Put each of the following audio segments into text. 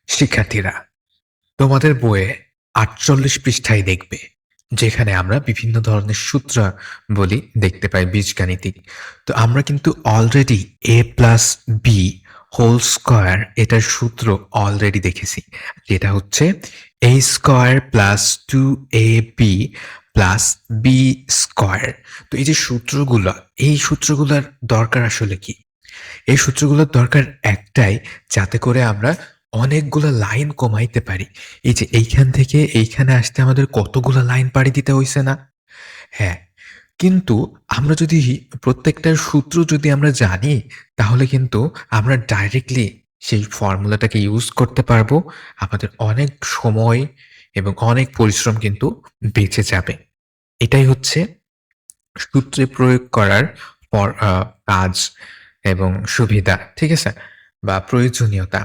শিক্ষার্থীরা, তোমাদের বইয়ে ৪৮ পৃষ্ঠায় দেখবে যেখানে আমরা বিভিন্ন ধরনের সূত্রাবলী দেখতে পাই বীজগাণিতিক। তো আমরা কিন্তু already a plus B whole square এটার সূত্র অলরেডি দেখেছি, যেটা হচ্ছে a square plus 2ab plus B square. তো এই যে সূত্রগুলো, এই সূত্রগুলোর দরকার আসলে কি? এই সূত্রগুলোর দরকার একটাই, যাতে করে আমরা অনেকগুলো লাইন কমাইতে পারি। এই যে এইখান থেকে এইখানে আসতে আমাদের কতগুলো লাইন পাড়ি দিতে হইছে না? হ্যাঁ, কিন্তু আমরা যদি প্রত্যেকটার সূত্র যদি আমরা জানি, তাহলে কিন্তু আমরা ডাইরেক্টলি সেই ফর্মুলাটাকে ইউজ করতে পারবো। আমাদের অনেক সময় এবং অনেক পরিশ্রম কিন্তু বেঁচে যাবে। এটাই হচ্ছে সূত্রে প্রয়োগ করার পর কাজ এবং সুবিধা, ঠিক আছে? বা প্রয়োজনীয়তা।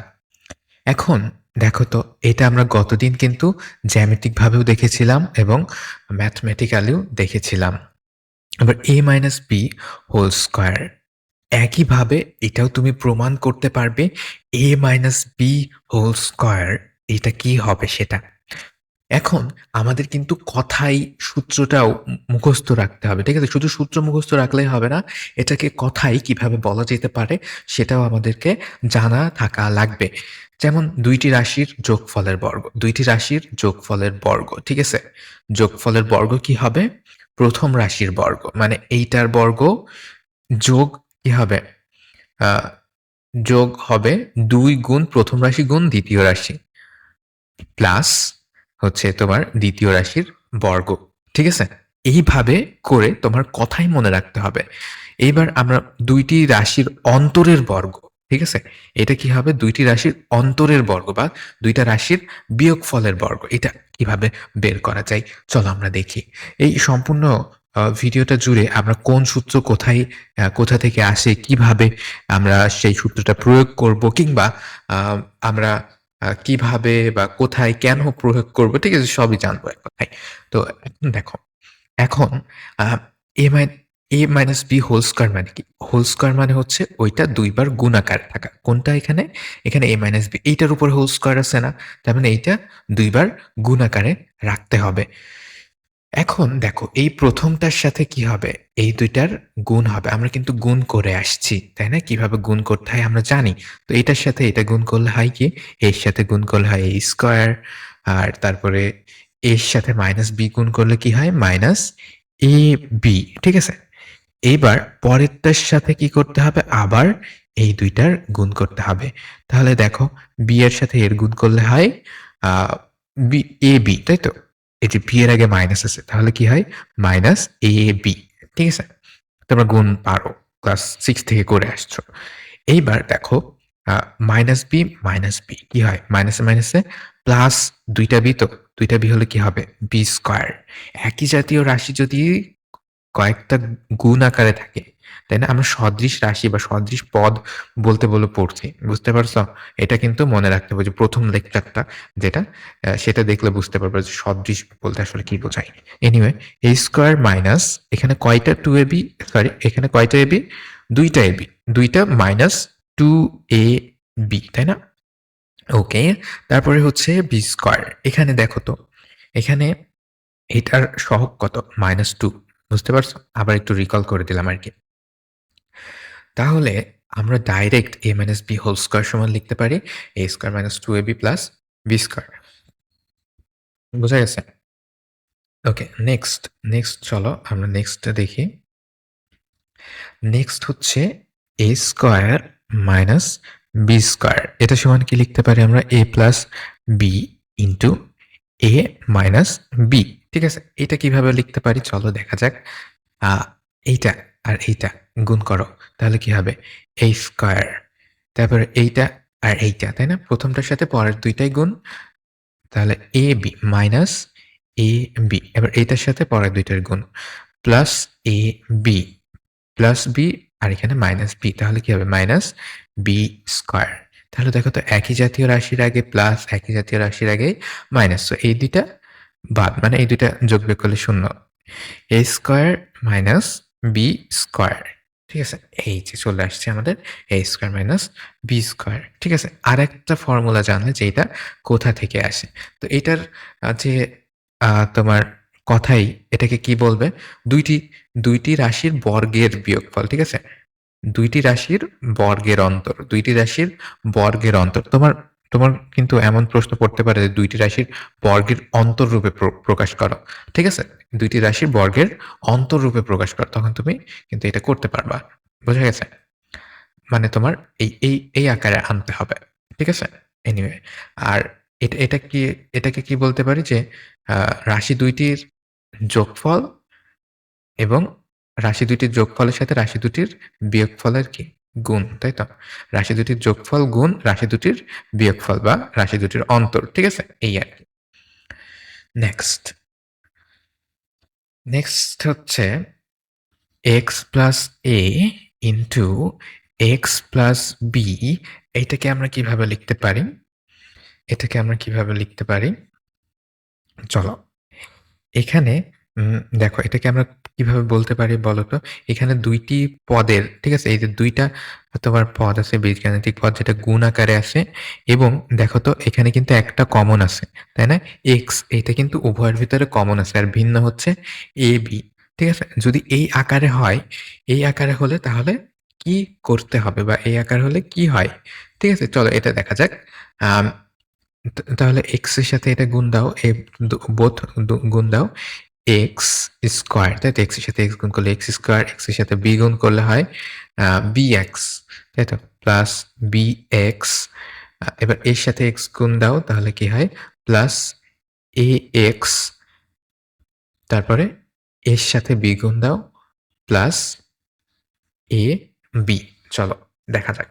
এখন দেখো তো, এটা আমরা গতদিন কিন্তু জ্যামিতিক ভাবেও দেখেছিলাম এবং ম্যাথমেটিক্যালিও দেখেছিলাম। এবার a minus B whole square, একইভাবে এটাও তুমি প্রমাণ করতে পারবে a minus B whole square এটা কি হবে সেটা। এখন আমাদের কিন্তু কথায় সূত্রটাও মুখস্থ রাখতে হবে, ঠিক আছে? শুধু সূত্র মুখস্থ রাখলেই হবে না, এটাকে কথায় কিভাবে বলা যেতে পারে সেটাও আমাদেরকে জানা থাকা লাগবে। যেমন ২টি রাশির যোগফলের বর্গ, ২টি রাশির যোগফলের বর্গ, ঠিক আছে? যোগফলের বর্গ কি হবে? প্রথম রাশির বর্গ মানে এইটার বর্গ যোগ কি হবে? আ যোগ হবে ২ গুণ প্রথম রাশি গুণ দ্বিতীয় রাশি প্লাস হচ্ছে তোমার দ্বিতীয় রাশির বর্গ, ঠিক আছে? এইভাবে করে তোমার কথাই মনে রাখতে হবে। এইবার আমরা ২টি রাশির অন্তরের বর্গ, ঠিক আছে? এটা কি হবে? ২টি রাশির অন্তরের বর্গ বা ২টা রাশির বিয়োগফলের বর্গ। এটা কিভাবে বের করা যায়? চলো আমরা দেখি। এই সম্পূর্ণ ভিডিওটা জুড়ে আমরা কোন সূত্র কোথায় কোথা থেকে আসে, কিভাবে আমরা সেই সূত্রটা প্রয়োগ করব, কিংবা আ আমরা কিভাবে বা কোথায় কেন প্রয়োগ করব, ঠিক আছে? সবই জানবো এক কথায়। তো এখন দেখো, এখন আ a মাই a minus b whole square মানে কি? হোল স্কয়ার মানে হচ্ছে ওইটা ২ বার গুণাকারে থাকা। কোনটা এখানে? এখানে a মাইনাস b, এইটার উপরে হোল স্কয়ার আছে না? তার মানে এইটা ২ বার গুণাকারে রাখতে হবে। এখন দেখো, এই প্রথমটার সাথে কি হবে? এই ২ টার গুণ হবে। আমরা কিন্তু গুণ করে আসছি, তাই না? কিভাবে গুণ করতে হয় আমরা জানি। তো এটার সাথে এটা গুণ করলে হয় কি? এর সাথে গুণ করলে হয় a স্কয়ার, আর তারপরে এর সাথে মাইনাস b গুণ করলে কি হয়? মাইনাস ab, ঠিক আছে? এইবার পরেরটার সাথে কি করতে হবে? আবার এই ২ টার গুণ করতে হবে। তাহলে দেখো, b এর সাথে এর গুণ করলে হয় আ b ab, তাই তো? এই যে b এর আগে মাইনাস আছে, তাহলে কি হয়? মাইনাস ab, ঠিক আছে? তোমরা গুণ পারো, ক্লাস 6 থেকে করে আসছো। এইবার দেখো, আ মাইনাস বি কি হয়? মাইনাসে, মাইনাসে প্লাস ২ টা বি তো, ২ টা বি হলে কি হবে? B square. একই জাতীয় রাশি যদি কয়েকটা গুণ আকারে থাকে, তাই না? আমরা সদৃশ রাশি বা সদৃশ পদ বলতে পড়ছি। বুঝতে পারছো? এটা কিন্তু মনে রাখতে হবে যে ১ম লেকচারটা যেটা, সেটা দেখলে বুঝতে পারবে যে সদৃশ বলতে আসলে কি বোঝায়। এনিওয়ে, a স্কয়ার মাইনাস এখানে কয়টা 2ab, সরি এখানে কয়টা ab? ২ টা ab, ২ টা মাইনাস 2ab, তাই না? ওকে। তারপরে হচ্ছে বি স্কয়ার। এখানে দেখো তো, এখানে এটার সহগ কত? -2, বুঝতে পারছো? আবার একটু রিকল করে দিলাম আরকি। তাহলে আমরা direct a - b whole square সমান লিখতে পারি a square minus 2ab plus b square. বোঝা গেছে? ওকে, নেক্সট চলো আমরা নেক্সটটা দেখি। নেক্সট হচ্ছে a square minus b square. এটা সমান কি লিখতে পারি আমরা? a plus b into a minus b, ঠিক আছে? এটা কিভাবে লিখতে পারি চলো দেখা যাক। আ এইটা আর এইটা গুণ করো। তাহলে কি হবে? a square. তারপরে এইটা আর এইটা, তাই না? প্রথমটার সাথে পরের ২ টাই গুণ। তাহলে ab মাইনাস ab। এবার এইটার সাথে পরের ২ টার গুণ। প্লাস ab প্লাস b, আর এখানে মাইনাস b। তাহলে কি হবে? Minus b square. তাহলে দেখো তো, একই জাতীয় রাশির আগে প্লাস, একই জাতীয় রাশির আগে মাইনাস। সো এই ২ টা বাদ, মানে এই ২ টা যোগ বিয়োগ করলে ০। a square minus b square, ঠিক আছে? এই যে চলে আসছে আমাদের a square minus b square. ঠিক আছে? আরেকটা ফর্মুলা জানলে যে এটা কোথা থেকে আসে। তো এটার যে তোমার কথাই এটাকে কি বলবে? ২ টি ২ টি রাশির বর্গের বিয়োগফল। ঠিক আছে? ২ টি রাশির বর্গের অন্তর। ২ টি রাশির বর্গের অন্তর। তোমার তোমার কিন্তু এমন প্রশ্ন পড়তে পারে যে ২ টি রাশির বর্গের অন্তররূপে প্রকাশ করো। ঠিক আছে? ২ টি রাশির বর্গের অন্তররূপে প্রকাশ করো। তখন তুমি কিন্তু এটা করতে পারবা। বোঝা গেছে? মানে তোমার এই আকারে আনতে হবে। ঠিক আছে? এনিওয়ে আর এটাকে কি বলতে পারি যে আ রাশি ২ টির যোগফল এবং রাশি ২ টির যোগফলের সাথে রাশি ২ টির বিয়োগফলের কি? গুণ, তাই তো? রাশি ২ টির যোগফল গুণ রাশি ২ টির বিয়োগফল বা রাশি ২ টির অন্তর। ঠিক আছে? এই আরকি। নেক্সট। নেক্সট হচ্ছে x plus a into x plus b এইটাকে আমরা কিভাবে লিখতে পারি? এটাকে আমরা কিভাবে লিখতে পারি? চলো এখানে দেখো এটাকে আমরা কিভাবে বলতে পারি বলো তো? এখানে ২ টি পদের, ঠিক আছে? এই যে ২ টা তোমার পদ আছে বীজগাণিতিক পদ যেটা গুণ আকারে আসে এবং দেখো তো এখানে কিন্তু একটা কমন আছে, তাই না? x এইটা কিন্তু উভয়ের ভিতরে কমন আছে আর ভিন্ন হচ্ছে ab, ঠিক আছে? যদি এই আকারে হয়, এই আকারে হলে তাহলে কি করতে হবে বা এই আকার হলে কি হয়? ঠিক আছে? চলো এটা দেখা যাক। আম তাহলে x এর সাথে এটা গুণ দাও। বোথ গুণ দাও। x স্কয়ার, তাই তো? x এর সাথে x গুণ করলে x স্কয়ার, x এর সাথে b গুণ করলে হয় bx, তাই তো? প্লাস bx এবার এর সাথে x গুণ দাও তাহলে কি হয়? প্লাস ax তারপরে এর সাথে b গুণ দাও প্লাস ab। চলো দেখা যাক।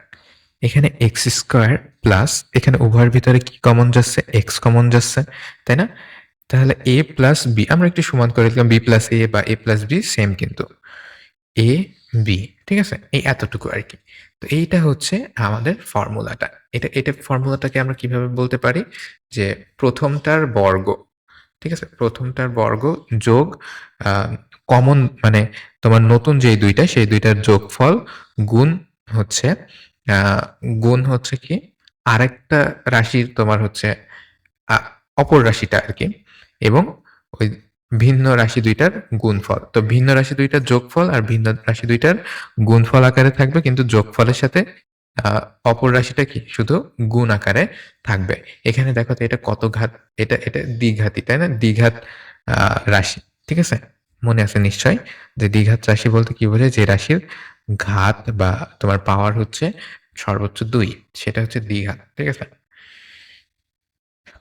এখানে x স্কয়ার প্লাস এখানে উভয়ের ভিতরে কি কমন যাচ্ছে? x কমন যাচ্ছে, তাই না? তাহলে a প্লাস b আমরা একটু সমান করে দিলাম b প্লাস a বা a প্লাস b সেম কিন্তু a b, ঠিক আছে? এই এতটুকু আরকি। তো এইটা হচ্ছে আমাদের ফর্মুলাটা। এটা ফর্মুলাটাকে আমরা কিভাবে বলতে পারি? যে প্রথমটার বর্গ, ঠিক আছে? প্রথমটার বর্গ যোগ আ কমন মানে তোমার নতুন যেই ২ টা সেই ২ টার যোগফল গুণ হচ্ছে আ গুণ হচ্ছে কি আরেকটা রাশির তোমার হচ্ছে আ অপর রাশিটা আরকি এবং ওই ভিন্ন রাশি ২ টার গুণফল। তো ভিন্ন রাশি ২ টার যোগফল আর ভিন্ন রাশি ২ টার গুণফল আকারে থাকবে কিন্তু যোগফলের সাথে আ অপর রাশিটা কি? শুধু গুণ আকারে থাকবে। এখানে দেখো তো এটা কত ঘাত? এটা দ্বিঘাতী, তাই না? দ্বিঘাত আ রাশি। ঠিক আছে? মনে আছে নিশ্চয়ই যে দ্বিঘাত রাশি বলতে কি বোঝায়? যে রাশির ঘাত বা তোমার পাওয়ার হচ্ছে সর্বোচ্চ ২ সেটা হচ্ছে দ্বিঘাত। ঠিক আছে?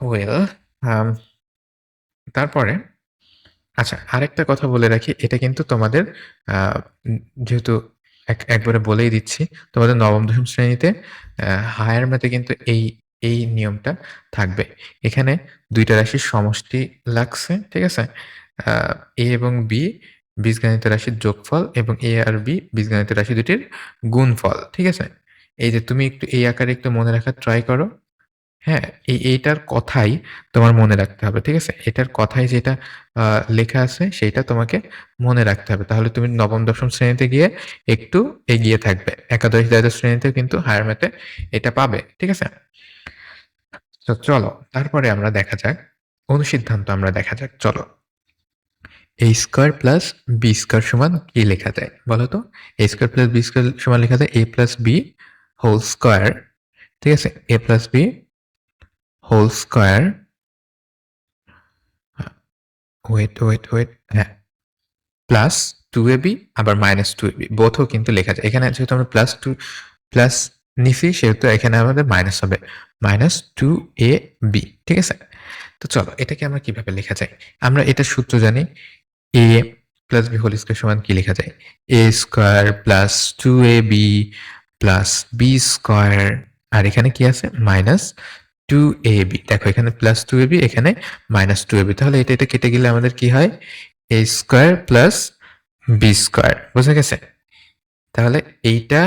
ওয়েল আম তারপরে আচ্ছা, আরেকটা কথা বলে রাখি। এটা কিন্তু তোমাদের আ উম যেহেতু একবারে বলেই দিচ্ছি, তোমাদের ৯ম-১০ম শ্রেণীতে হায়ার ম্যাথে কিন্তু এই নিয়মটা থাকবে। এখানে ২ টা রাশির সমষ্টি লাগছে, ঠিক আছে? আ a এবং b বীজগাণিত রাশির যোগফল এবং a আর b বীজগাণিত রাশি দুটির গুণফল, ঠিক আছে? এই যে তুমি একটু এই আকারে একটু মনে রাখার ট্রাই করো। হ্যাঁ, এইটার কথাই তোমার মনে রাখতে হবে। ঠিক আছে? এটার কথায় যেটা আ লেখা আছে সেইটা তোমাকে মনে রাখতে হবে। তাহলে তুমি ৯ম-১০ম শ্রেণীতে গিয়ে একটু এগিয়ে থাকবে। একাদশ, দ্বাদশ শ্রেণীতেও কিন্তু হায়ার ম্যাথে এটা পাবে। ঠিক আছে? তো চলো তারপরে আমরা দেখা যাক, অনুসিদ্ধান্ত আমরা দেখা যাক। চলো। a square plus b square সমান কি লেখা যায়? বলো তো? a square plus b square সমান লেখা যায় a plus b whole square, ঠিক আছে? a plus b whole square wait. হ্যাঁ, প্লাস 2ab আবার মাইনাস 2ab বোথও কিন্তু লেখা যায়। এখানে যেহেতু আমরা প্লাস নিছি সেহেতু এখানে আমাদের মাইনাস হবে। মাইনাস 2ab, ঠিক আছে? তো চলো এটাকে আমরা কিভাবে লেখা যায়? আমরা এটার সূত্র জানি। a plus b whole square সমান কি লেখা যায়? a square plus 2ab plus b square আর এখানে কি আছে? Minus 2ab। দেখো এখানে প্লাস 2ab এখানে মাইনাস 2ab তাহলে এটা কেটে গেলে আমাদের কি হয়? a square plus b square. বোঝা গেছে? তাহলে এইটা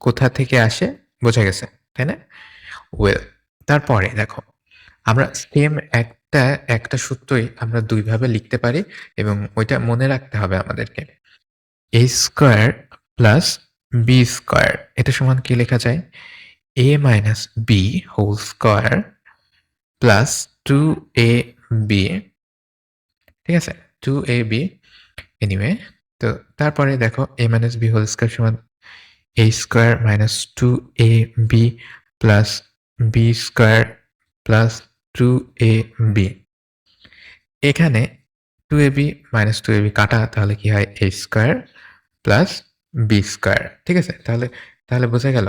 কোথা থেকে আসে বোঝা গেছে, তাই না? ওয়েল তারপরে দেখো আমরা সেম একটা সূত্রই আমরা ২ ভাবে লিখতে পারি এবং ওইটা মনে রাখতে হবে আমাদেরকে। a square plus B square এটা সমান কি লেখা যায়? A minus B whole square plus 2ab, ঠিক আছে? 2ab anyway. তো তারপরে দেখো a minus b whole square সমান a square minus 2ab plus b square plus 2ab। এখানে 2ab মাইনাস 2ab কাটা, তাহলে কি হয়? a square plus b square, ঠিক আছে? তাহলে তাহলে বোঝা গেল?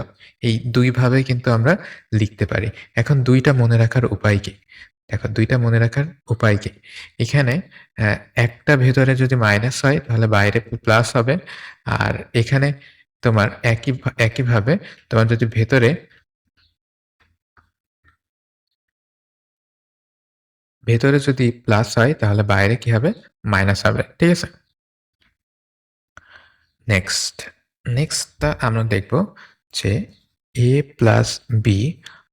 এই ২ ভাবে কিন্তু আমরা লিখতে পারি। এখন ২ টা মনে রাখার উপায় কি? দেখো ২ টা মনে রাখার উপায় কি? এখানে একটা ভেতরে যদি মাইনাস হয় তাহলে বাইরে প্লাস হবে। আর এখানে তোমার একইভাবে তোমার যদি ভেতরে যদি প্লাস হয় তাহলে বাইরে কি হবে? মাইনাস হবে। ঠিক আছে? নেক্সট, নেক্সটটা আমরা দেখব যে a plus b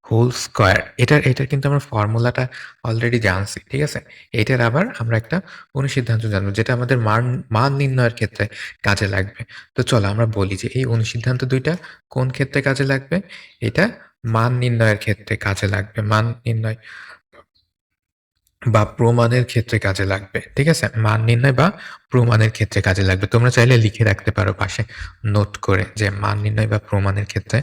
whole square. এটার কিন্তু আমরা ফর্মুলাটা অলরেডি জানছি। ঠিক আছে? এটার আবার আমরা একটা অনুসিদ্ধান্ত জানবো যেটা আমাদের মান নির্ণয়ের ক্ষেত্রে কাজে লাগবে। তো চলো আমরা বলি যে এই অনুসিদ্ধান্ত ২ টা কোন ক্ষেত্রে কাজে লাগবে? এটা মান নির্ণয়ের ক্ষেত্রে কাজে লাগবে। মান নির্ণয় বা প্রমাণের ক্ষেত্রে কাজে লাগবে। ঠিক আছে? মান নির্ণয় বা প্রমাণের ক্ষেত্রে কাজে লাগবে। তোমরা চাইলে লিখে রাখতে পারো পাশে নোট করে যে মান নির্ণয় বা প্রমাণের ক্ষেত্রে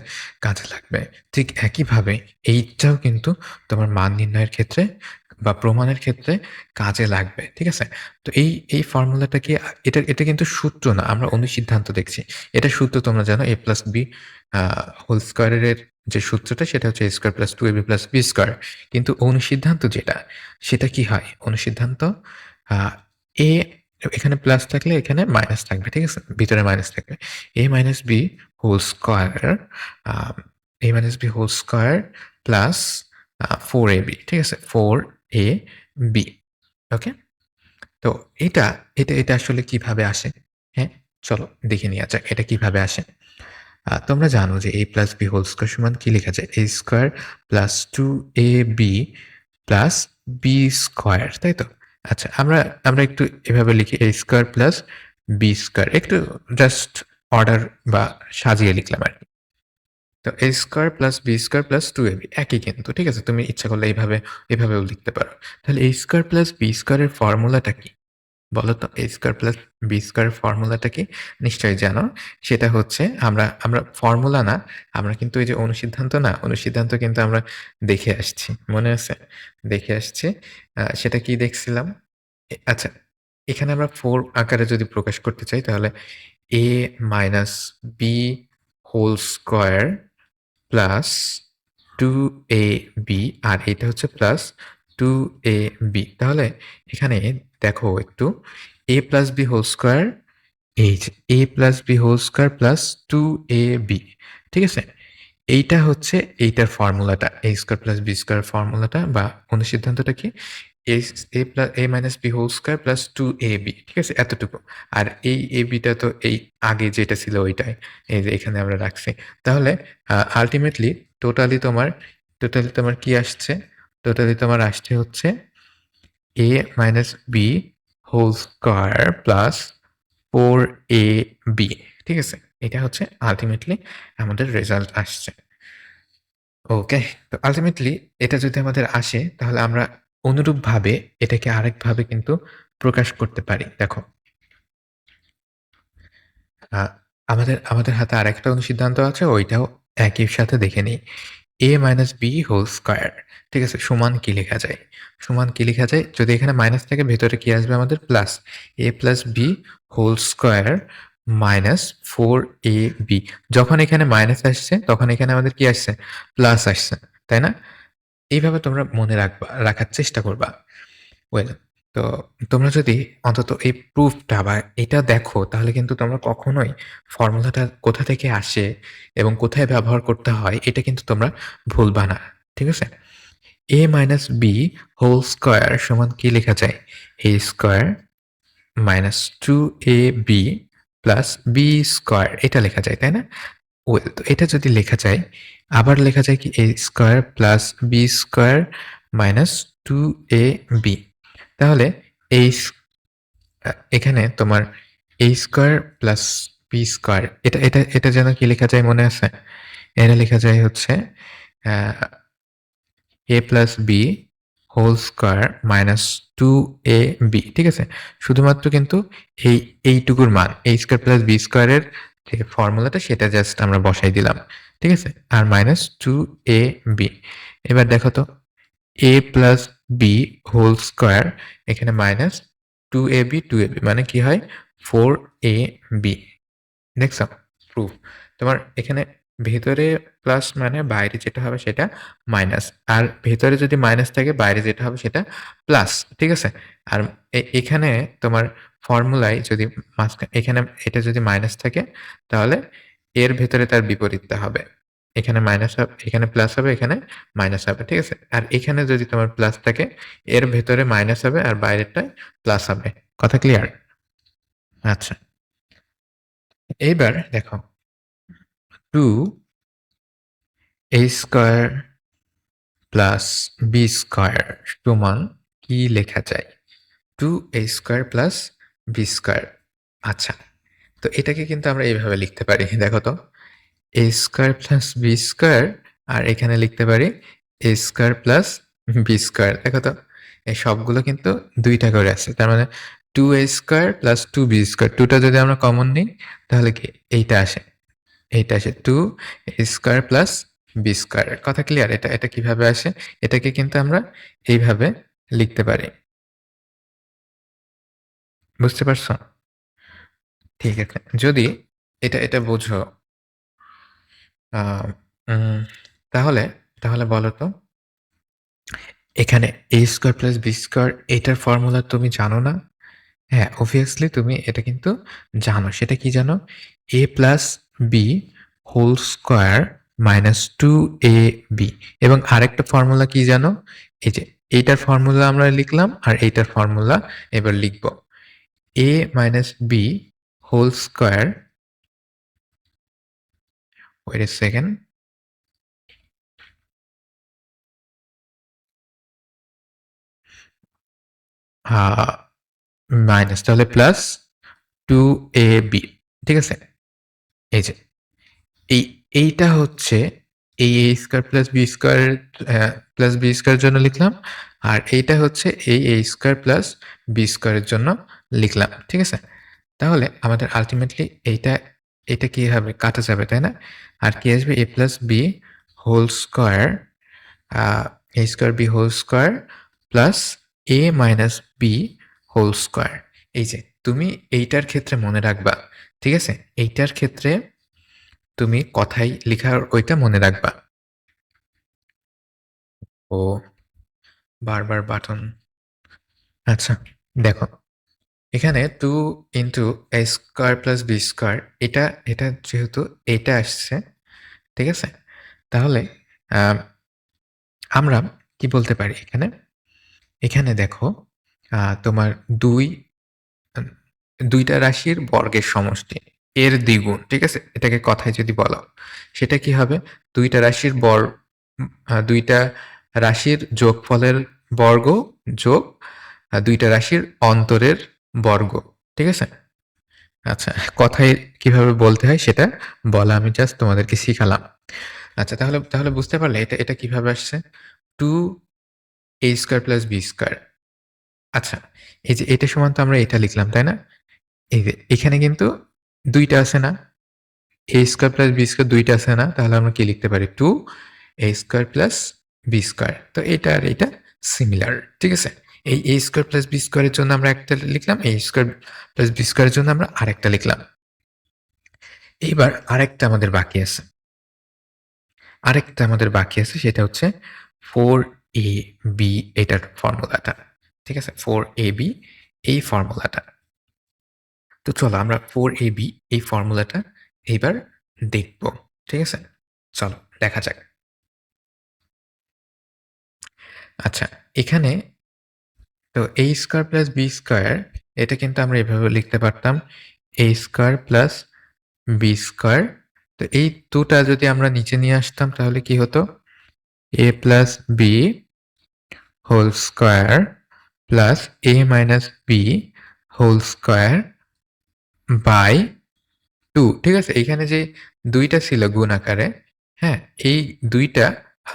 কাজে লাগবে। ঠিক একইভাবে এইটাও কিন্তু তোমার মান নির্ণয়ের ক্ষেত্রে বা প্রমাণের ক্ষেত্রে কাজে লাগবে। ঠিক আছে? তো এই ফর্মুলাটা কি এটা কিন্তু সূত্র না। আমরা অনুসিদ্ধান্ত দেখছি। এটা সূত্র তোমরা জানো a প্লাস b হোল স্কয়ারের যে সূত্রটা সেটা হচ্ছে a square plus 2ab plus b square. কিন্তু অনুসিদ্ধান্ত যেটা সেটা কি হয়? অনুসিদ্ধান্ত আ a এখানে প্লাস থাকলে এখানে মাইনাস থাকবে। ঠিক আছে? ভিতরে মাইনাস থাকবে। a minus b whole square a a minus b whole square plus 4ab, ঠিক আছে? 4ab, ওকে? তো এটা আসলে কিভাবে আসে? হ্যাঁ? চলো দেখে নেওয়া যাক এটা কিভাবে আসে। তোমরা জানো যে a plus b whole square সমান কি লেখা যায়? a square plus 2ab plus b square, তাই তো? আচ্ছা, আমরা একটু এভাবে লিখি a square plus b square. একটু জাস্ট অর্ডার বা সাজিয়ে লিখলাম আরকি। তো a square plus b square plus 2ab একই কিন্তু, ঠিক আছে? তুমি ইচ্ছা করলে এভাবেও লিখতে পারো। তাহলে a স্কয়ার প্লাস b স্কয়ারের ফর্মুলাটা কি? বলো তো a স্কয়ার প্লাস b স্কয়ারের ফর্মুলাটা কি? নিশ্চয়ই জানো। সেটা হচ্ছে আমরা ফর্মুলা না, আমরা কিন্তু এই যে অনুসিদ্ধান্ত না, অনুসিদ্ধান্ত কিন্তু আমরা দেখে আসছি। মনে আছে? দেখে আসছি। সেটা কি দেখছিলাম? আচ্ছা, এখানে আমরা 4 আকারে যদি প্রকাশ করতে চাই তাহলে a minus b whole square plus 2ab, আর এটা হচ্ছে প্লাস 2ab। তাহলে এখানে দেখো একটু a plus b whole square, এই যে a plus b whole square plus 2ab, ঠিক আছে? এইটা হচ্ছে এইটার ফর্মুলাটা a square plus b square ফর্মুলাটা বা অনুসিদ্ধান্তটা কি? a minus b whole square plus 2ab, ঠিক আছে? এতটুকু। আর এই ab টা তো এই আগে যেটা ছিল ওইটাই। এই যে এখানে আমরা রাখছি। তাহলে আল্টিমেটলি টোটালি তোমার কি আসছে? টোটালি তোমার আসছে হচ্ছে a minus b whole square plus 4ab, ঠিক আছে? এটা হচ্ছে আল্টিমেটলি আমাদের রেজাল্ট আসছে। ওকে। তো আল্টিমেটলি এটা যদি আমাদের আসে তাহলে আমরা অনুরূপভাবে এটাকে আরেকভাবে কিন্তু প্রকাশ করতে পারি। দেখো, আ আমাদের হাতে আরেকটা অনুসিদ্ধান্ত আছে, ওইটাও একই সাথে দেখে নিই। a minus b whole square, ঠিক আছে? সমান কি লেখা যায়? সমান কি লেখা যায়? যদি এখানে মাইনাস থাকে ভেতরে কি আসবে আমাদের? Plus. a plus b whole square minus 4ab। যখন এখানে মাইনাস আসছে তখন এখানে আমাদের কি আসছে? প্লাস আসছে। তাই না? এইভাবে তোমরা মনে রাখার চেষ্টা করবা। ওয়েল, তো তোমরা যদি অন্তত এই প্রুফটা বা এটা দেখো তাহলে কিন্তু তোমরা কখনোই ফর্মুলাটা কোথা থেকে আসে এবং কোথায় ব্যবহার করতে হয় এটা কিন্তু তোমরা ভুলবা না। ঠিক আছে? a minus b whole square সমান কি লেখা যায়? a square minus 2ab plus b square, এটা লেখা যায়, তাই না? ওয়েল, তো এটা যদি লেখা যায়, আবার লেখা যায় কি a square plus b square minus 2ab। তাহলে এই এখানে তোমার a square plus b B square. এটা যেন কি লেখা যায় মনে আছে? এটা লেখা যায় হচ্ছে uh a plus B whole square minus 2ab, ঠিক আছে? শুধুমাত্র কিন্তু এই এইটুকুর মান a স্কয়ার প্লাস বি স্কয়ারের যে ফর্মুলাটা সেটা জাস্ট আমরা বসাই দিলাম। ঠিক আছে? আর মাইনাস 2ab। এবার দেখো তো a plus B whole square, এখানে মাইনাস 2ab মানে কি হয় 4ab। দেখছো? প্রুফ। তোমার এখানে ভেতরে প্লাস মানে বাইরে যেটা হবে সেটা মাইনাস। আর ভেতরে যদি মাইনাস থাকে বাইরে যেটা হবে সেটা প্লাস। ঠিক আছে? আর এখানে তোমার ফর্মুলায় যদি এখানে এটা যদি মাইনাস থাকে তাহলে এর ভেতরে তার বিপরীতটা হবে। এখানে মাইনাস এখানে প্লাস হবে, এখানে মাইনাস হবে। ঠিক আছে? আর এখানে যদি তোমার প্লাস থাকে এর ভেতরে মাইনাস হবে আর বাইরেরটায় প্লাস হবে। কথা ক্লিয়ার? আচ্ছা। এইবার দেখো 2a square plus B square সমান কি লেখা যায়? 2a square plus B square. আচ্ছা, তো এটাকে কিন্তু আমরা এইভাবে লিখতে পারি। দেখো তো a square plus B square আর এখানে লিখতে পারি a square plus B square. দেখো তো এই সবগুলো কিন্তু ২ টা করে আছে। তার মানে 2a square plus 2b square. 2 টা যদি আমরা কমন নিই তাহলে কি এইটা আসে। এইটা আসে 2a square plus B square. কথা ক্লিয়ার? এটা কিভাবে আসে? এটাকে কিন্তু আমরা এইভাবে লিখতে পারি। বুঝতে পারছো? ঠিক আছে। যদি এটা বোঝো আ উম তাহলে তাহলে বলো তো এখানে a square plus B square এটার ফর্মুলা তুমি জানো না? হ্যাঁ, obviously তুমি এটা কিন্তু জানো। সেটা কি জানো? a plus B whole square minus 2ab এবং আরেকটা ফর্মুলা কি জানো? এই যে এইটার ফর্মুলা আমরা লিখলাম আর এইটার ফর্মুলা এবার লিখব। a minus b whole square, wait a second, uh minus তাহলে প্লাস 2ab, ঠিক আছে? এই যে এই এইটা হচ্ছে এই a square plus B square plus B স্কয়ারের জন্য লিখলাম। আর এইটা হচ্ছে এই a স্কয়ার প্লাস বি স্কয়ারের জন্য লিখলাম। ঠিক আছে? তাহলে আমাদের আল্টিমেটলি এটা কি হবে? কাটা যাবে, তাই না? আর কি আসবে? a plus B whole square a a square b whole square plus a minus B whole square. এই যে তুমি এইটার ক্ষেত্রে মনে রাখবা। ঠিক আছে? এইটার ক্ষেত্রে তুমি কথায় লিখার ওইটা মনে রাখবা। ও বারবার বাটন। আচ্ছা, দেখো এখানে 2 into a square plus B square এটা যেহেতু এটা আসছে, ঠিক আছে? তাহলে আ আমরা কি বলতে পারি এখানে? এখানে দেখো তোমার ২ আন ২ টা রাশির বর্গের সমষ্টি। এর দ্বিগুণ, ঠিক আছে? এটাকে কথায় যদি বলো, সেটা কি হবে? ২ টা রাশির ২ টা রাশির যোগফলের বর্গ যোগ ২ টা রাশির অন্তরের বর্গ। ঠিক আছে? আচ্ছা, কথায় কিভাবে বলতে হয় সেটা বলা আমি জাস্ট তোমাদেরকে শিখালাম। আচ্ছা, তাহলে বুঝতে পারলে এটা কিভাবে আসছে? 2a square plus b square. আচ্ছা, এই যে এটা সমান তো আমরা এটা লিখলাম, তাই না? এই যে এখানে কিন্তু ২ টা আছে না? a square plus b square ২ টা আছে না? তাহলে আমরা কি লিখতে পারি? 2a square plus b square. তো এটা আর এটা সিমিলার। ঠিক আছে? এই a square plus b square এর জন্য আমরা একটা লিখলাম, a square plus b square এর জন্য আমরা আরেকটা লিখলাম। এইবার আরেকটা আমাদের বাকি আছে সেটা হচ্ছে 4ab এটার ফর্মুলাটা। ঠিক আছে? 4ab এই ফর্মুলাটা। তো চলো আমরা 4ab এই ফর্মুলাটা এইবার দেখব। ঠিক আছে? চলো দেখা যাক। আচ্ছা, এখানে তো a square plus b square এটা কিন্তু আমরা এভাবে লিখতে পারতাম a square plus b square. তো এই 2 টা যদি আমরা নিচে নিয়ে আসতাম তাহলে কি হতো? a plus b whole square plus a minus b whole square by 2 ঠিক আছে? এইখানে যে ২ টা ছিল গুণ আকারে, হ্যাঁ? এই ২ টা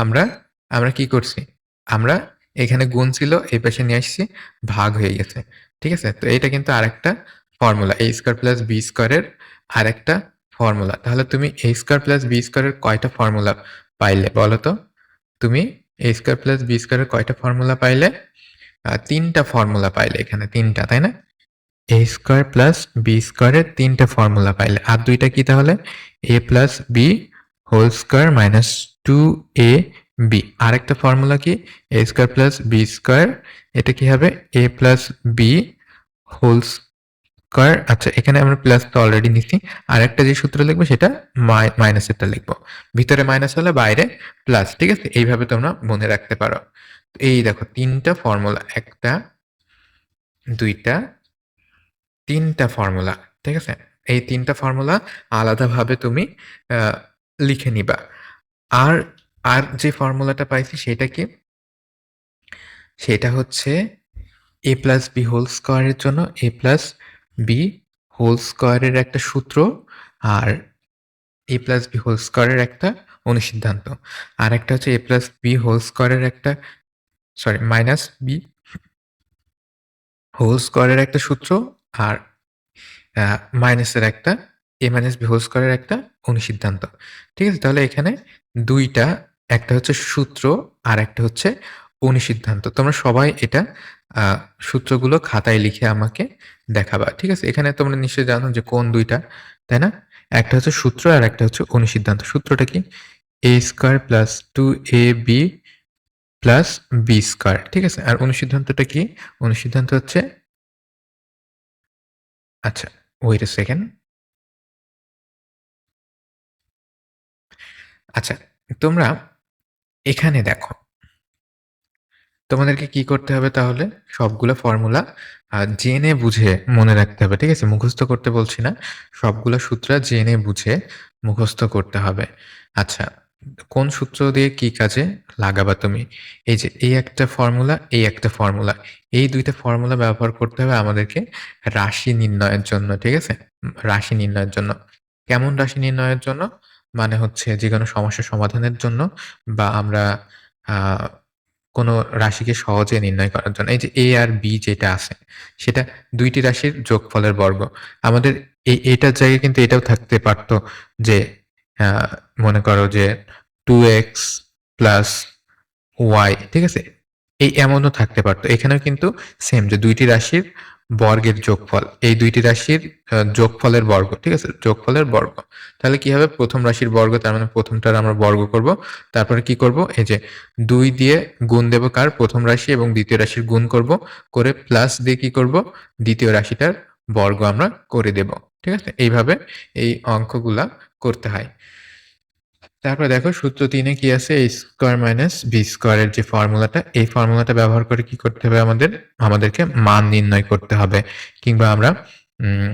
আমরা আমরা কি করছি? আমরা এখানে গুণ ছিল, এই পাশে নিয়ে আসছি, ভাগ হয়ে গেছে। ঠিক আছে? তো এটা কিন্তু আরেকটা ফর্মুলা। a² + b² এর আরেকটা ফর্মুলা। তাহলে তুমি a² + b² এর কয়টা ফর্মুলা পাইলে বলো তো? তুমি a² + b² এর কয়টা ফর্মুলা পাইলে? ৩ টা ফর্মুলা পাইলে এখানে ৩ টা, তাই না? a স্কয়ার প্লাস b স্কয়ারের ৩ টে ফর্মুলা পাইলে। আর ২ টা কি তাহলে? a plus b whole square minus 2ab। আরেকটা ফর্মুলা কি? a square plus b square, এটা কি হবে? a plus b whole square. আচ্ছা, এখানে আমরা প্লাস তো অলরেডি নিছি। আরেকটা যে সূত্র লিখবো সেটা মাইনাসেরটা লিখবো। ভিতরে মাইনাস হলে বাইরে প্লাস। ঠিক আছে? এইভাবে তোমরা মনে রাখতে পারো। এই দেখো ৩ টা ফর্মুলা। ১ টা, ২ টা, ৩ টা ফর্মুলা। ঠিক আছে? এই ৩ টা ফর্মুলা আলাদাভাবে তুমি আ লিখে নিবা। আর, আর যে ফর্মুলাটা পাইছি সেটা কি? সেটা হচ্ছে a প্লাস b হোল স্কয়ারের জন্য a প্লাস b হোল স্কয়ারের একটা সূত্র, আর a প্লাস b হোল স্কয়ারের একটা অনুসিদ্ধান্ত। আরেকটা হচ্ছে a প্লাস b হোল স্কয়ারের একটা, সরি, মাইনাস b হোল স্কয়ারের একটা সূত্র, আর আ মাইনাসের একটা a মাইনাস b হোল স্কয়ারের একটা অনুসিদ্ধান্ত। ঠিক আছে? তাহলে এখানে ২ টা, একটা হচ্ছে সূত্র আর একটা হচ্ছে অনুসিদ্ধান্ত। তোমরা সবাই এটা আ সূত্রগুলো খাতায় লিখে আমাকে দেখাবা। ঠিক আছে? এখানে তোমরা নিশ্চয়ই জানো যে কোন ২ টা, তাই না? একটা হচ্ছে সূত্র আর একটা হচ্ছে অনুসিদ্ধান্ত। সূত্রটা কি? a square plus 2ab plus b square. ঠিক আছে? আর অনুসিদ্ধান্তটা কি? অনুসিদ্ধান্ত হচ্ছে, আচ্ছা, ওয়েট a সেকেন্ড। আচ্ছা, তোমরা এখানে দেখো, তোমাদেরকে কি করতে হবে তাহলে? সবগুলা ফর্মুলা জেনে বুঝে মনে রাখতে হবে। ঠিক আছে? মুখস্থ করতে বলছি না। সবগুলা সূত্র জেনে বুঝে মুখস্থ করতে হবে। আচ্ছা, কোন সূত্র দিয়ে কি কাজে লাগাবা তুমি? এই যে এই একটা ফর্মুলা, এই একটা ফর্মুলা। এই ২ টা ফর্মুলা ব্যবহার করতে হবে আমাদেরকে রাশি নির্ণয়ের জন্য। ঠিক আছে? রাশি নির্ণয়ের জন্য। কেমন রাশি নির্ণয়ের জন্য? মানে হচ্ছে যেকোনো সমস্যা সমাধানের জন্য, বা আমরা আ কোনো রাশিকে সহজে নির্ণয় করার জন্য। এই যে a আর b যেটা আছে, সেটা ২ টি রাশির যোগফলের বর্গ। আমাদের এটার জায়গায় কিন্তু এটাও থাকতে পারত যে, আ মনে করো যে 2x প্লাস y, ঠিক আছে? এমনও থাকতে পারত। এখানেও কিন্তু সেম, যে ২ টি রাশির বর্গের যোগফল। এই ২ টি রাশির যোগফলের বর্গ। ঠিক আছে? যোগফলের বর্গ। তাহলে কি হবে? ১ম রাশির বর্গ, তার মানে ১ম টার আমরা বর্গ করব। তারপরে কি করব? এই যে ২ দিয়ে গুণ দেব কার? ১ম রাশি এবং ২য় রাশির গুণ করব। করে প্লাস দিয়ে কি করব? ২য় রাশিটার বর্গ আমরা করে দেব। ঠিক আছে? এইভাবে এই অঙ্কগুলা করতে হয়। তারপরে দেখো সূত্র ৩ এ কি আছে? a স্কয়ার মাইনাস b স্কয়ারের যে ফর্মুলাটা, এই ফর্মুলাটা ব্যবহার করে কি করতে হবে আমাদের? আমাদেরকে মান নির্ণয় করতে হবে। কিংবা আমরা উম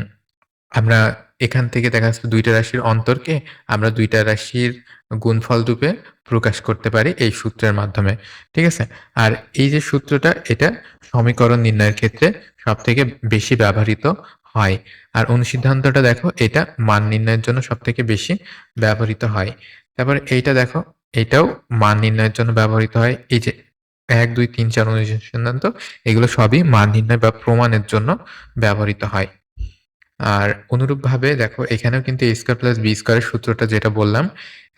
আমরা এখান থেকে দেখা যাচ্ছে ২ টা রাশির অন্তরকে আমরা ২ টা রাশির গুণফল রূপে প্রকাশ করতে পারি এই সূত্রের মাধ্যমে। ঠিক আছে? আর এই যে সূত্রটা, এটা সমীকরণ নির্ণয়ের ক্ষেত্রে সবথেকে বেশি ব্যবহৃত হয়। আর অনুসিদ্ধান্তটা দেখো, এটা মান নির্ণয়ের জন্য সবথেকে বেশি ব্যবহৃত হয়। তারপরে এইটা দেখো, এটাও মান নির্ণয়ের জন্য ব্যবহৃত হয়। এই যে ১, ২, ৩, ৪ অনুসিদ্ধান্ত, এগুলো সবই মান নির্ণয় বা প্রমাণের জন্য ব্যবহৃত হয়। আর অনুরূপভাবে দেখো, এখানেও কিন্তু a স্কয়ার প্লাস b স্কয়ারের সূত্রটা যেটা বললাম,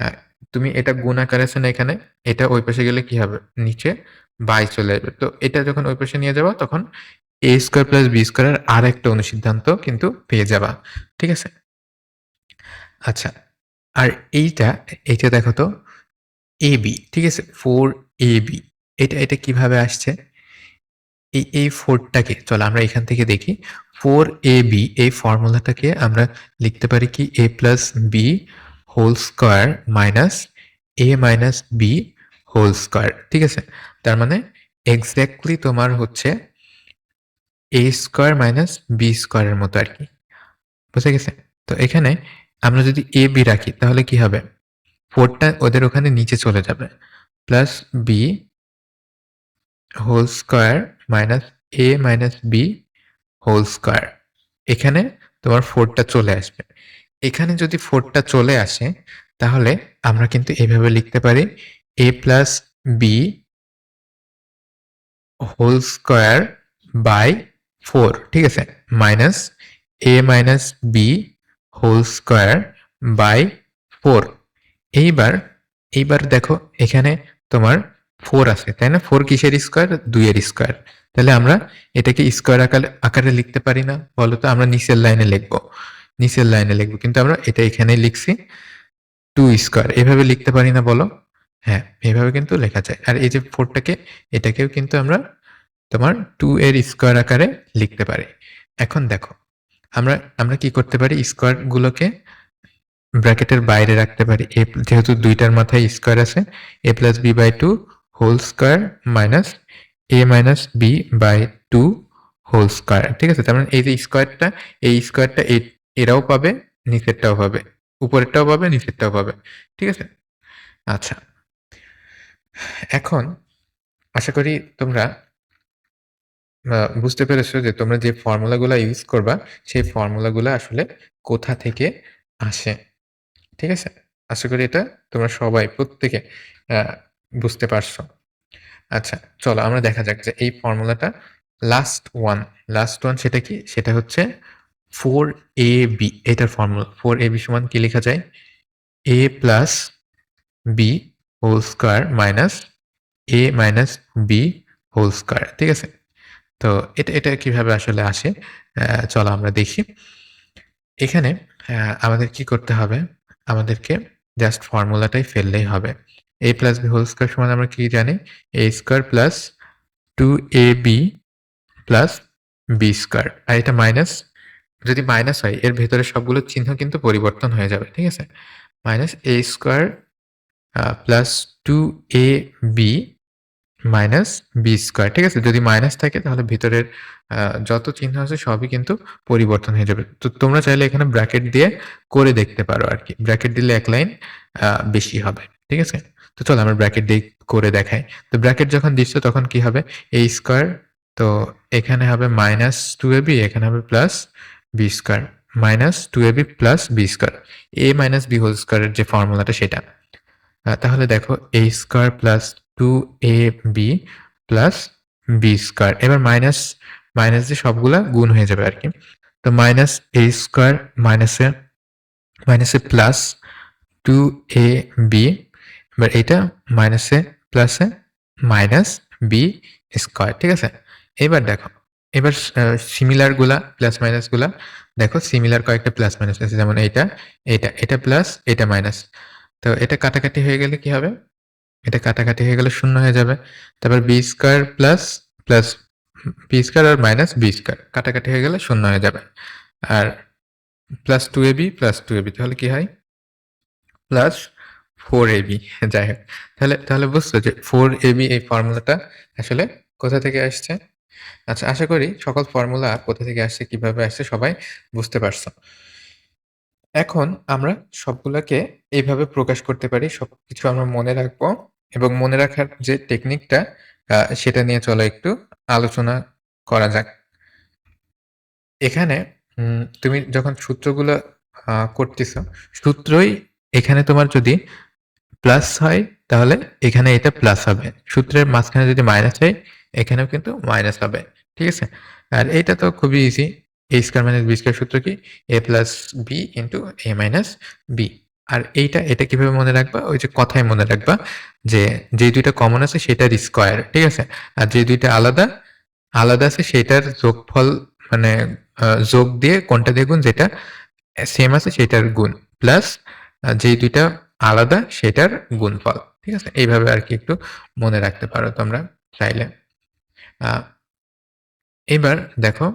আ তুমি এটা গুণ আকারে আছে না এখানে? এটা ওই পাশে গেলে কি হবে? নিচে বাই চলে আসবে। তো এটা যখন ওই পাশে নিয়ে যাবা, তখন a স্কয়ার প্লাস b স্কয়ারের আরেকটা অনুসিদ্ধান্ত কিন্তু পেয়ে যাবা। ঠিক আছে? আচ্ছা, আর এইটা দেখো তো, ab, ঠিক আছে? 4ab, এটা কিভাবে আসছে? এই 4 টাকে চলো আমরা এখান থেকে দেখি। 4ab, এই ফর্মুলাটাকে আমরা লিখতে পারি কি? a plus b whole square minus a minus b whole square. ঠিক আছে? তার মানে এক্সাক্টলি তোমার হচ্ছে a স্কয়ার মাইনাস b স্কয়ারের মতো আরকি। বুঝা গেছে? তো এখানে আমরা যদি ab রাখি তাহলে কি হবে? 4 টা ওদের ওখানে নিচে চলে যাবে। Plus b whole square minus a minus b whole square. এখানে তোমার 4 টা চলে আসবে। এখানে যদি 4 টা চলে আসে তাহলে আমরা কিন্তু এভাবে লিখতে পারি a plus b whole square by 4, ঠিক আছে? Minus a minus b whole square by 4। এইবার দেখো এখানে তোমার 4 আছে, তাই না? 4 কিসের স্কয়ার? 2 এর স্কয়ার। তাহলে আমরা এটাকে স্কয়ার আকারে লিখতে পারি না? বলো তো, আমরা নিচের লাইনে লিখবো। নিচের লাইনে লিখবো। কিন্তু আমরা এটা এখানে লিখছি 2 স্কয়ার। এভাবে লিখতে পারি না বলো? হ্যাঁ, এভাবে কিন্তু লেখা যায়। আর এই যে 4 টাকে এটাকেও কিন্তু আমরা তোমার 2 এর স্কয়ার আকারে লিখতে পারি। এখন দেখো, আমরা আমরা কি করতে পারি? স্কয়ার গুলোকে ব্র্যাকেটের বাইরে রাখতে পারি। যেহেতু ২ টার মাথায় স্কয়ার আছে, a plus b by 2 whole square minus a minus b by 2 whole square. ঠিক আছে? তার মানে এই যে স্কয়ারটা, এই স্কয়ারটা এরাও পাবে, নিচেরটাও পাবে। উপরেরটাও পাবে, নিচেরটাও পাবে। ঠিক আছে? আচ্ছা। এখন আশা করি তোমরা বুঝতে পেরেছো যে তোমরা যে ফর্মুলাগুলা ইউজ করবা, সেই ফর্মুলাগুলা আসলে কোথা থেকে আসে। ঠিক আছে? আশা করি এটা তোমরা সবাই প্রত্যেকে আ বুঝতে পারছো। আচ্ছা, চলো আমরা দেখা যাক যে এই ফর্মুলাটা লাস্ট ওয়ান সেটা কি? সেটা হচ্ছে 4ab, এটার ফর্মুলা। 4ab সমান কি লেখা যায়? a plus b whole square minus a minus b whole square. ঠিক আছে? তো এটা কিভাবে আসলে আসে? চলো আমরা দেখি। এখানে আমাদের কি করতে হবে? আমাদেরকে জাস্ট ফর্মুলাটাই ফেললেই হবে। a plus b whole square সমান আমরা কি জানি? a square plus 2ab plus b square. আর এটা মাইনাস, যদি মাইনাস হয় এর ভেতরে সবগুলো চিহ্ন কিন্তু পরিবর্তন হয়ে যাবে। ঠিক আছে? Minus a square plus 2ab minus b square. ঠিক আছে? যদি মাইনাস থাকে তাহলে ভিতরের যত চিহ্ন আছে সবই কিন্তু পরিবর্তন হয়ে যাবে। তো তোমরা চাইলে এখানে ব্র্যাকেট দিয়ে করে দেখতে পারো আরকি। ব্র্যাকেট দিলে এক লাইন বেশি হবে। ঠিক আছে? তো চলো আমরা ব্র্যাকেট দিয়ে করে দেখাই। তো ব্র্যাকেট যখন দিচ্ছ তখন কি হবে? a স্কয়ার, তো এখানে হবে মাইনাস 2ab, এখানে হবে plus B square. Minus 2ab plus B square. a minus b হোল স্কয়ারের যে ফর্মুলাটা সেটা। তাহলে দেখো a square plus 2ab plus b square. এবার মাইনাস দিয়ে সবগুলা গুণ হয়ে যাবে আরকি। তো মাইনাস a স্কয়ার মাইনাসে প্লাস 2ab, এবার এটা মাইনাসে প্লাসে মাইনাস b স্কয়ার। ঠিক আছে? এবার দেখো, এবার সিমিলার গুলা প্লাস মাইনাস গুলা দেখো, সিমিলার কয়েকটা প্লাস মাইনাস আছে, যেমন এটা প্লাস, এটা মাইনাস। তো এটা কাটাকাটি হয়ে গেলে কি হবে? এটা কাটাকাটি হয়ে গেলে শূন্য হয়ে যাবে। তারপর b square plus B square আর মাইনাস বি স্কয়ার কাটাকাটি হয়ে গেলে শূন্য হয়ে যাবে। আর প্লাস 2ab প্লাস 2ab তাহলে কি হয়? Plus 4ab। যাই হোক। তাহলে বুঝছো যে 4ab এই ফর্মুলাটা আসলে কোথা থেকে আসছে? আচ্ছা, আশা করি সকল ফর্মুলা কোথা থেকে আসছে, কিভাবে আসছে সবাই বুঝতে পারছো। এখন আমরা সবগুলাকে এইভাবে প্রকাশ করতে পারি। সবকিছু আমরা মনে রাখবো এবং মনে রাখার যে টেকনিকটা সেটা নিয়ে চলো একটু আলোচনা করা যাক। এখানে তুমি যখন সূত্রগুলো করতেছো, সূত্রই এখানে তোমার যদি প্লাস হয় তাহলে এখানে এটা প্লাস হবে। সূত্রের মাঝখানে যদি মাইনাস হয় এখানেও কিন্তু মাইনাস হবে। ঠিক আছে? আর এইটা তো খুবই easy. a square minus b square সূত্র কি? a plus b into a minus b। আর এটা কিভাবে মনে রাখবা? ওই যে কথায় মনে রাখবা যে, যেই ২ টা কমন আছে সেটার স্কয়ার। ঠিক আছে? আর যে ২ টা আলাদা আছে সেটার যোগফল, মানে যোগ দিয়ে কোনটা দিয়ে গুণ, যেটা সেম আছে সেটার গুণ। প্লাস যেই ২ টা আলাদা সেটার গুণফল। ঠিক আছে? এইভাবে আরকি একটু মনে রাখতে পারো তোমরা চাইলে। আ এবার দেখো,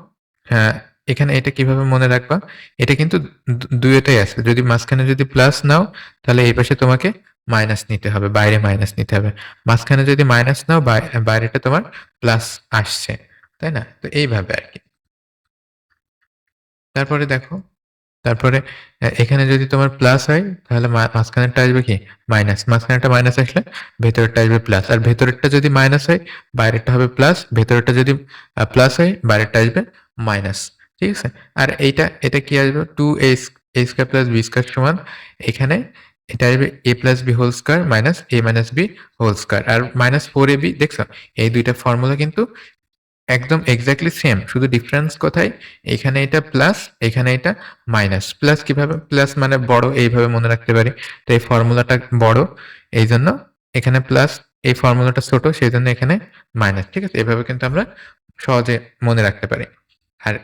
হ্যাঁ, এখানে এটা কিভাবে মনে রাখবা? এটা কিন্তু ২ টাই আছে। যদি মাঝখানে যদি প্লাস নাও তাহলে এই পাশে তোমাকে মাইনাস নিতে হবে। বাইরে মাইনাস নিতে হবে। মাঝখানে যদি মাইনাস নাও বাইরেটা তোমার প্লাস আসছে। তাই না? তো এইভাবে আরকি। তারপরে দেখো, তারপরে এখানে যদি তোমার প্লাস হয় তাহলে মাঝখানেরটা আসবে কি? মাইনাস। মাঝখানেরটা মাইনাস আসলে ভেতরেরটা আসবে প্লাস। আর ভেতরেরটা যদি মাইনাস হয় বাইরেরটা হবে প্লাস। ভেতরেরটা যদি প্লাস হয় বাইরেরটা আসবে মাইনাস। ঠিক আছে? আর এটা কি আসবে? a square plus b square সমান এখানে এটা আসবে a plus b whole square minus a minus b whole square. আর মাইনাস 4ab দেখছো? এই ২ টা ফর্মুলা কিন্তু একদম এক্সাক্টলি সেম। শুধু ডিফারেন্স কোথায়? এখানে এটা প্লাস, এখানে এটা মাইনাস। প্লাস কিভাবে? প্লাস মানে বড় এইভাবে মনে রাখতে পারি। তো এই ফর্মুলাটা বড়, এইজন্য এখানে প্লাস, এই ফর্মুলাটা ছোট সেজন্য এখানে মাইনাস। ঠিক আছে? এভাবে কিন্তু আমরা সহজে মনে রাখতে পারি। আর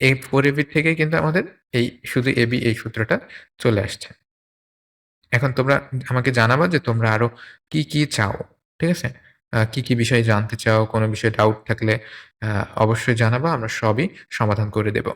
এই 4ab থেকেই কিন্তু আমাদের এই শুধু ab এই সূত্রটা চলে আসছে। এখন তোমরা আমাকে জানাবা যে তোমরা আরো কি, কি চাও? ঠিক আছে? কি, কি বিষয়ে জানতে চাও? কোন বিষয়ে ডাউট থাকলে আ অবশ্যই জানাবা। আমরা সবই সমাধান করে দেব।